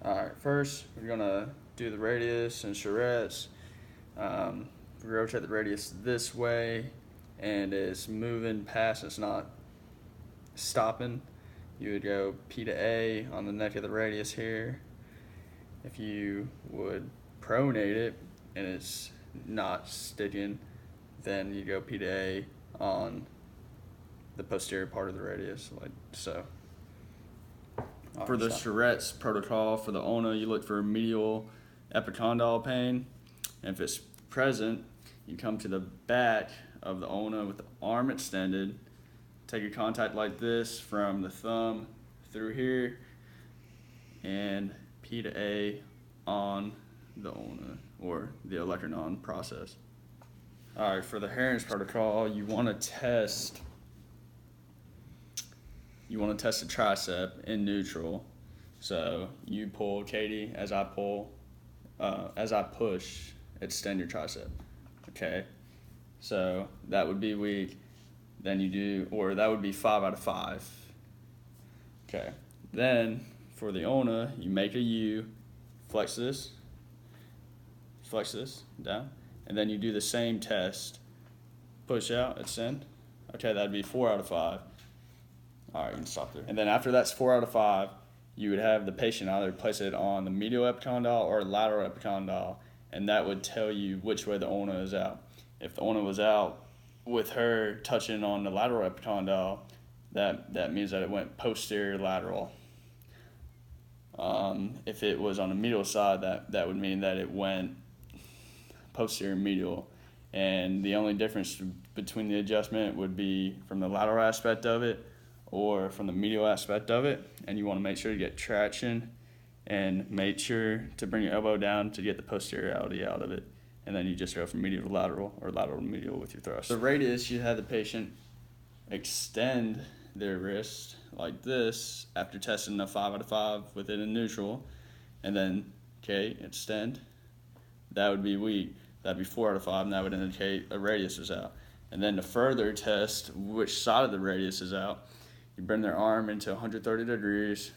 Alright, first we're gonna do the radius and charrettes. We rotate the radius this way and it's moving past, it's not stopping. You would go P to A on the neck of the radius here. If you would pronate it and it's not stitching, then you go P to A on the posterior part of the radius, like so. For the Stop. Charrette's protocol, for the ulna, you look for medial epicondyle pain. And if it's present, you come to the back of the ulna with the arm extended. Take a contact like this from the thumb through here and P to A on the ulna or the olecranon process. All right, for the Heron's protocol, you want to test the tricep in neutral. So you pull, Katie, as I push, extend your tricep. Okay, so that would be weak. Then you do, or that would be 5 out of 5. Okay, then for the ulna, you make a U, flex this down, and then you do the same test. Push out, extend. Okay, that'd be 4 out of 5. All right, you can stop there. And then after that's 4 out of 5, you would have the patient either place it on the medial epicondyle or lateral epicondyle, and that would tell you which way the ulna is out. If the ulna was out with her touching on the lateral epicondyle, that means that it went posterior lateral. If it was on the medial side, that would mean that it went posterior medial. And the only difference between the adjustment would be from the lateral aspect of it or from the medial aspect of it. And you want to make sure to get traction and make sure to bring your elbow down to get the posteriority out of it. And then you just go from medial to lateral or lateral to medial with your thrust. The radius, you have the patient extend their wrist like this after testing a 5 out of 5 with it in neutral. And then, okay, extend. That would be weak. That'd be 4 out of 5, and that would indicate a radius is out. And then to further test which side of the radius is out, you bring their arm into 130 degrees,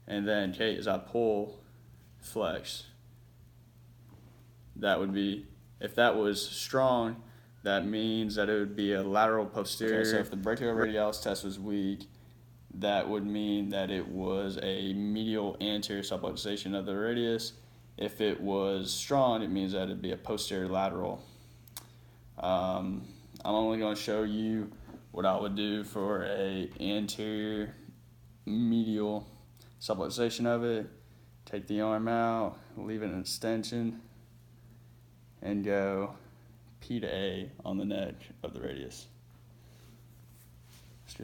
and then, okay, as I pull, flex. That would be, if that was strong, that means that it would be a lateral posterior. Okay, so if the brachioradialis test was weak, that would mean that it was a medial anterior subluxation of the radius. If it was strong, it means that it'd be a posterior lateral. I'm only going to show you what I would do for a anterior medial subluxation of it. Take the arm out, leave it in extension, and go P to A on the neck of the radius.